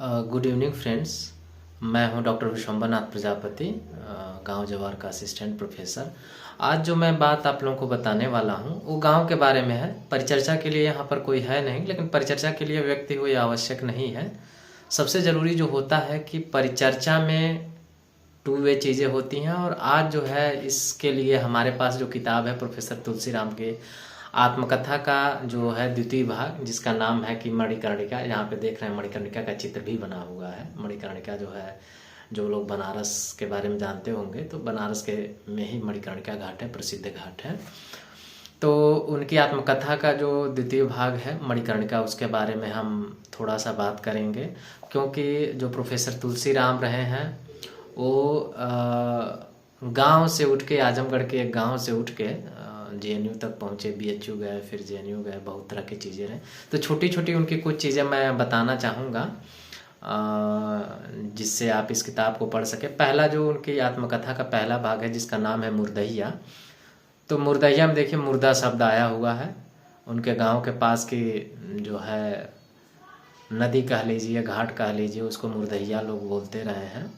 Good evening friends. मैं हूं doctor Vishwambharnath Prajapati, गांव जवार का असिस्टेंट प्रोफेसर। आज जो मैं बात आप लोगों को बताने वाला हूं वो गांव के बारे में है। परिचर्चा के लिए यहाँ पर कोई है नहीं, लेकिन परिचर्चा के लिए व्यक्ति हो यह आवश्यक नहीं है। सबसे ज़रूरी जो होता है कि परिचर्चा में टू वे चीज़ें होती हैं। और आज जो है इसके लिए हमारे पास जो किताब है प्रोफेसर तुलसीराम के आत्मकथा का जो है द्वितीय भाग, जिसका नाम है कि मणिकर्णिका। यहाँ पे देख रहे हैं मणिकर्णिका का चित्र भी बना हुआ है। मणिकर्णिका जो है, जो लोग बनारस के बारे में जानते होंगे तो बनारस के में ही मणिकर्णिका घाट है, प्रसिद्ध घाट है। तो उनकी आत्मकथा का जो द्वितीय भाग है मणिकर्णिका, उसके बारे में हम थोड़ा सा बात करेंगे। क्योंकि जो प्रोफेसर तुलसीराम रहे हैं वो गांव से उठ के, आजमगढ़ के एक गांव से उठ के जेएनयू तक पहुँचे। बीएचयू गए, फिर जेएनयू गए, बहुत तरह की चीज़ें रहे। तो छोटी छोटी उनकी कुछ चीज़ें मैं बताना चाहूँगा जिससे आप इस किताब को पढ़ सके। पहला जो उनकी आत्मकथा का पहला भाग है जिसका नाम है मुर्दहिया। तो मुर्दहिया में देखिए मुर्दा शब्द आया हुआ है। उनके गांव के पास की जो है नदी कह लीजिए, घाट कह लीजिए, उसको मुर्दहिया लोग बोलते रहे हैं।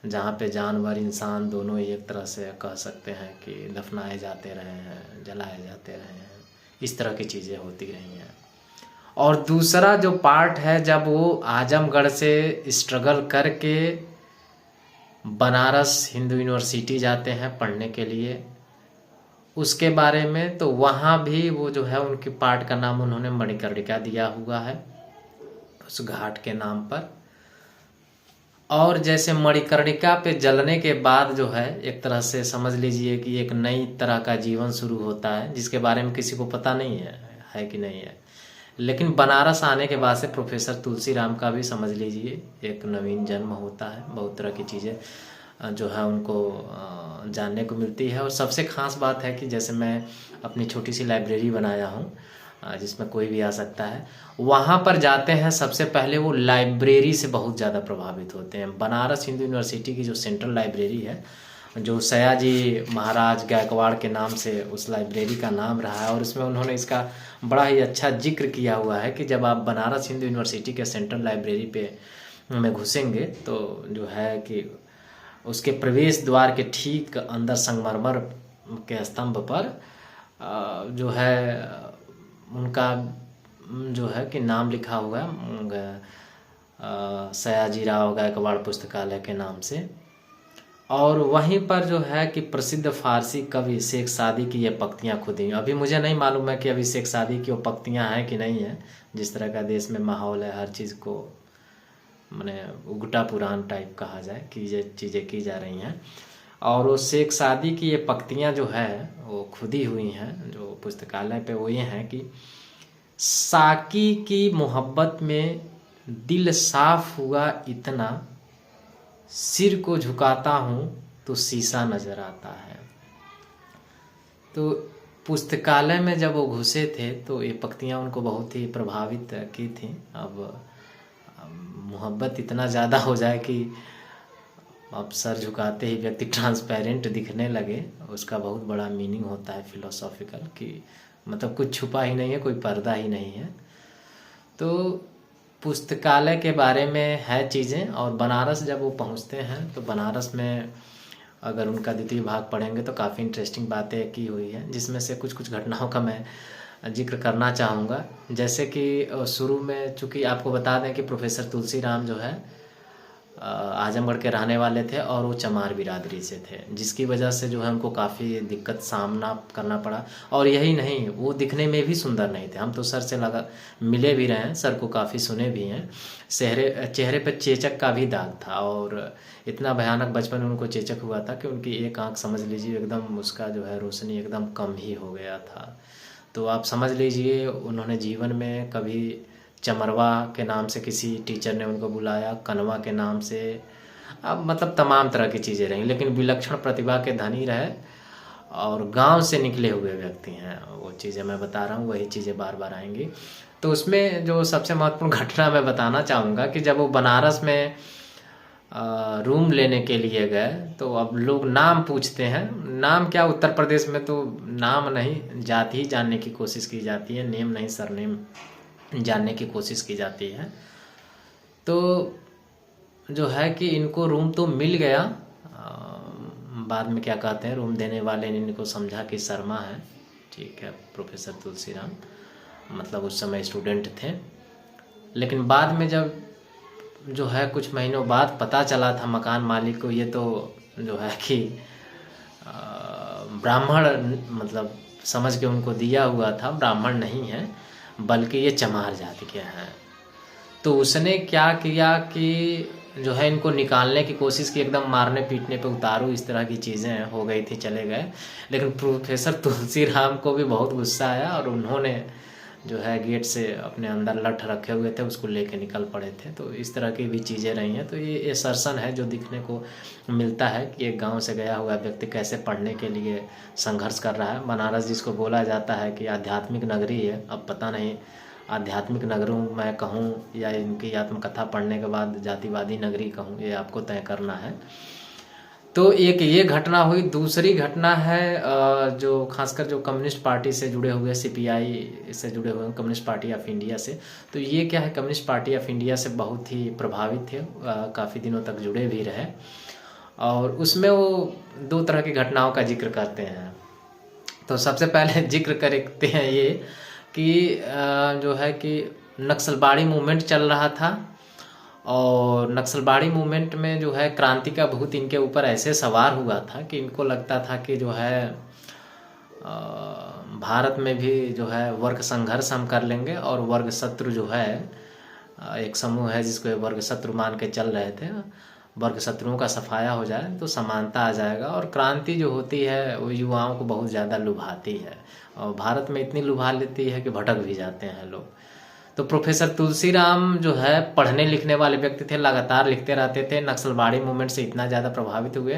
जहाँ पे जानवर इंसान दोनों ही एक तरह से कह सकते हैं कि दफनाए जाते रहे हैं, जलाए जाते रहे हैं, इस तरह की चीज़ें होती रही हैं। और दूसरा जो पार्ट है, जब वो आजमगढ़ से स्ट्रगल करके बनारस हिंदू यूनिवर्सिटी जाते हैं पढ़ने के लिए, उसके बारे में, तो वहाँ भी वो जो है उनके पार्ट का नाम उन्होंने मणिकर्णिका दिया हुआ है उस घाट के नाम पर। और जैसे मणिकर्णिका पे जलने के बाद जो है एक तरह से समझ लीजिए कि एक नई तरह का जीवन शुरू होता है, जिसके बारे में किसी को पता नहीं है कि नहीं है। लेकिन बनारस आने के बाद से प्रोफेसर तुलसीराम का भी समझ लीजिए एक नवीन जन्म होता है। बहुत तरह की चीज़ें जो है उनको जानने को मिलती है। और सबसे ख़ास बात है कि जैसे मैं अपनी छोटी सी लाइब्रेरी बनाया हूँ जिसमें कोई भी आ सकता है, वहाँ पर जाते हैं सबसे पहले वो लाइब्रेरी से बहुत ज़्यादा प्रभावित होते हैं। बनारस हिंदू यूनिवर्सिटी की जो सेंट्रल लाइब्रेरी है, जो सयाजी महाराज गायकवाड़ के नाम से उस लाइब्रेरी का नाम रहा है, और उसमें उन्होंने इसका बड़ा ही अच्छा जिक्र किया हुआ है कि जब आप बनारस हिंदू यूनिवर्सिटी के सेंट्रल लाइब्रेरी पे में घुसेंगे तो जो है कि उसके प्रवेश द्वार के ठीक अंदर संगमरमर के स्तंभ पर जो है उनका जो है कि नाम लिखा हुआ है सयाजीराव गायकवाड़ पुस्तकालय के नाम से। और वहीं पर जो है कि प्रसिद्ध फारसी कवि शेख सादी की ये पंक्तियाँ खुदी। अभी मुझे नहीं मालूम है कि अभी शेख सादी की वो पंक्तियाँ हैं कि नहीं है। जिस तरह का देश में माहौल है, हर चीज़ को माने उगटा पुराण टाइप कहा जाए कि ये चीज़ें की जा रही हैं। और वो शेख सादी की ये पंक्तियाँ जो है वो खुदी हुई हैं जो पुस्तकालय पे, वो ये हैं कि साकी की मोहब्बत में दिल साफ हुआ इतना, सिर को झुकाता हूँ तो शीशा नज़र आता है। तो पुस्तकालय में जब वो घुसे थे तो ये पंक्तियाँ उनको बहुत ही प्रभावित की थी। अब मोहब्बत इतना ज़्यादा हो जाए कि अब सर झुकाते ही व्यक्ति ट्रांसपेरेंट दिखने लगे, उसका बहुत बड़ा मीनिंग होता है फिलोसॉफिकल, कि मतलब कुछ छुपा ही नहीं है, कोई पर्दा ही नहीं है। तो पुस्तकालय के बारे में है चीज़ें। और बनारस जब वो पहुंचते हैं तो बनारस में अगर उनका द्वितीय भाग पढ़ेंगे तो काफ़ी इंटरेस्टिंग बातें की हुई है, जिसमें से कुछ कुछ घटनाओं का मैं जिक्र करना चाहूँगा। जैसे कि शुरू में, चूँकि आपको बता दें कि प्रोफेसर तुलसीराम जो है आजमगढ़ के रहने वाले थे और वो चमार बिरादरी से थे, जिसकी वजह से जो है उनको काफ़ी दिक्कत सामना करना पड़ा। और यही नहीं, वो दिखने में भी सुंदर नहीं थे। हम तो सर से लगा मिले भी रहे हैं, सर को काफ़ी सुने भी हैं। चेहरे पर चेचक का भी दाग था, और इतना भयानक बचपन में उनको चेचक हुआ था कि उनकी एक आँख समझ लीजिए एकदम उसका जो है रोशनी एकदम कम ही हो गया था। तो आप समझ लीजिए उन्होंने जीवन में कभी चमरवा के नाम से किसी टीचर ने उनको बुलाया, कनवा के नाम से, अब मतलब तमाम तरह की चीज़ें रहीं। लेकिन विलक्षण प्रतिभा के धनी रहे और गांव से निकले हुए व्यक्ति हैं। वो चीज़ें मैं बता रहा हूँ, वही चीज़ें बार बार आएंगी। तो उसमें जो सबसे महत्वपूर्ण घटना मैं बताना चाहूँगा कि जब वो बनारस में रूम लेने के लिए गए तो अब लोग नाम पूछते हैं। नाम क्या, उत्तर प्रदेश में तो नाम नहीं, जाति ही जानने की कोशिश की जाती है, नेम नहीं सरनेम जानने की कोशिश की जाती है। तो जो है कि इनको रूम तो मिल गया। बाद में क्या कहते हैं, रूम देने वाले ने इनको समझा कि शर्मा है, ठीक है, प्रोफेसर तुलसीराम, मतलब उस समय स्टूडेंट थे। लेकिन बाद में जब जो है कुछ महीनों बाद पता चला था मकान मालिक को, ये तो जो है कि ब्राह्मण मतलब समझ के उनको दिया हुआ था, ब्राह्मण नहीं है बल्कि ये चमार जाति के हैं। तो उसने क्या किया कि जो है इनको निकालने की कोशिश की, एकदम मारने पीटने पे उतारू, इस तरह की चीज़ें हो गई थी, चले गए। लेकिन प्रोफेसर तुलसीराम को भी बहुत गुस्सा आया और उन्होंने जो है गेट से अपने अंदर लठ रखे हुए थे, उसको लेके निकल पड़े थे। तो इस तरह की भी चीज़ें रही हैं। तो ये सरसन है जो दिखने को मिलता है कि एक गांव से गया हुआ व्यक्ति कैसे पढ़ने के लिए संघर्ष कर रहा है। बनारस जिसको बोला जाता है कि आध्यात्मिक नगरी है, अब पता नहीं आध्यात्मिक नगरों मैं कहूँ या इनकी आत्मकथा पढ़ने के बाद जातिवादी नगरी कहूँ, ये आपको तय करना है। तो एक ये घटना हुई। दूसरी घटना है जो खासकर जो कम्युनिस्ट पार्टी से जुड़े हुए, CPI से जुड़े हुए, कम्युनिस्ट पार्टी ऑफ इंडिया से। तो ये क्या है, कम्युनिस्ट पार्टी ऑफ इंडिया से बहुत ही प्रभावित थे, काफ़ी दिनों तक जुड़े भी रहे। और उसमें वो 2 तरह की घटनाओं का जिक्र करते हैं। तो सबसे पहले जिक्र करते हैं ये कि जो है कि नक्सलबाड़ी मूवमेंट चल रहा था, और नक्सलबाड़ी मूवमेंट में जो है क्रांति का भूत इनके ऊपर ऐसे सवार हुआ था कि इनको लगता था कि जो है भारत में भी जो है वर्ग संघर्ष हम कर लेंगे, और वर्ग शत्रु जो है एक समूह है जिसको वर्ग शत्रु मान के चल रहे थे, वर्ग शत्रुओं का सफाया हो जाए तो समानता आ जाएगा। और क्रांति जो होती है वो युवाओं को बहुत ज़्यादा लुभाती है, और भारत में इतनी लुभा लेती है कि भटक भी जाते हैं लोग। तो प्रोफेसर तुलसीराम जो है पढ़ने लिखने वाले व्यक्ति थे, लगातार लिखते रहते थे। नक्सलबाड़ी मूवमेंट से इतना ज़्यादा प्रभावित हुए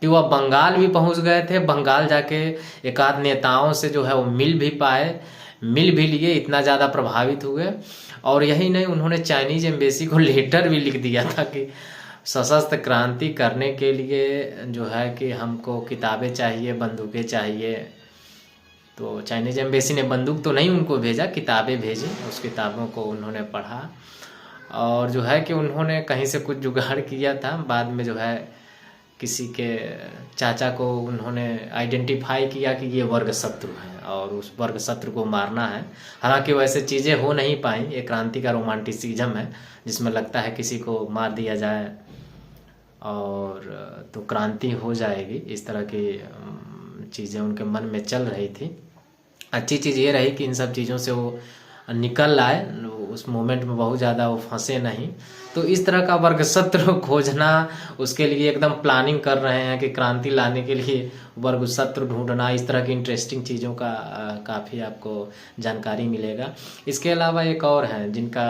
कि वह बंगाल भी पहुंच गए थे। बंगाल जाके एकाध नेताओं से जो है वो मिल भी पाए, मिल भी लिए, इतना ज़्यादा प्रभावित हुए। और यही नहीं, उन्होंने चाइनीज एम्बेसी को लेटर भी लिख दिया था कि सशस्त्र क्रांति करने के लिए जो है कि हमको किताबें चाहिए, बंदूकें चाहिए। तो चाइनीज एम्बेसी ने बंदूक तो नहीं उनको भेजा, किताबें भेजी। उस किताबों को उन्होंने पढ़ा और जो है कि उन्होंने कहीं से कुछ जुगाड़ किया था। बाद में जो है किसी के चाचा को उन्होंने आइडेंटिफाई किया कि ये वर्ग शत्रु है और उस वर्ग शत्रु को मारना है। हालांकि वैसे चीज़ें हो नहीं पाई। ये क्रांति का रोमांटिसिज्म है जिसमें लगता है किसी को मार दिया जाए और तो क्रांति हो जाएगी। इस तरह की चीज़ें उनके मन में चल रही थी। अच्छी चीज़ ये रही कि इन सब चीज़ों से वो निकल आए, उस मोमेंट में बहुत ज़्यादा वो फंसे नहीं। तो इस तरह का वर्ग शत्रु खोजना, उसके लिए एकदम प्लानिंग कर रहे हैं कि क्रांति लाने के लिए वर्ग शत्रु ढूंढना। इस तरह की इंटरेस्टिंग चीज़ों का काफ़ी आपको जानकारी मिलेगा। इसके अलावा एक और हैं जिनका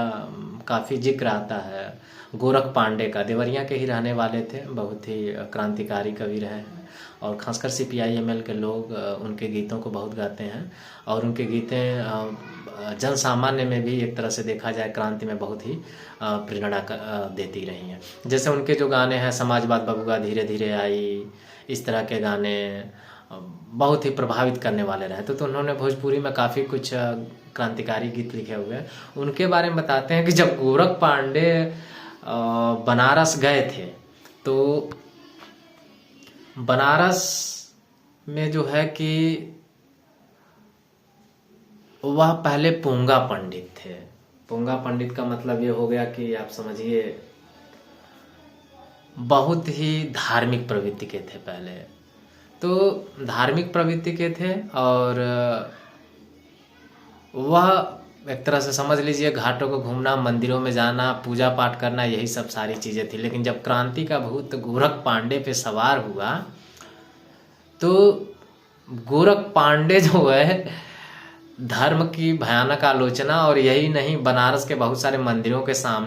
काफ़ी जिक्र आता है, गोरख पांडे का। देवरिया के ही रहने वाले थे, बहुत ही क्रांतिकारी कवि रहे हैं और खासकर CPI-ML के लोग उनके गीतों को बहुत गाते हैं और उनके गीतें जन सामान्य में भी एक तरह से देखा जाए क्रांति में बहुत ही प्रेरणा देती रही हैं। जैसे उनके जो गाने हैं, समाजवाद बबुआ धीरे धीरे आई, इस तरह के गाने बहुत ही प्रभावित करने वाले रहे। तो उन्होंने भोजपुरी में काफ़ी कुछ क्रांतिकारी गीत लिखे हुए हैं। उनके बारे में बताते हैं कि जब गोरख पांडे बनारस गए थे तो बनारस में जो है कि वह पहले पोंगा पंडित थे। पोंगा पंडित का मतलब ये हो गया कि आप समझिए बहुत ही धार्मिक प्रवृत्ति के थे पहले। तो धार्मिक प्रवृत्ति के थे और वह एक तरह से समझ लीजिए घाटों को घूमना, मंदिरों में जाना, पूजा पाठ करना, यही सब सारी चीज़ें थी। लेकिन जब क्रांति का भूत गोरख पांडे पे सवार हुआ तो गोरख पांडे जो है धर्म की भयानक आलोचना, और यही नहीं बनारस के बहुत सारे मंदिरों के सामने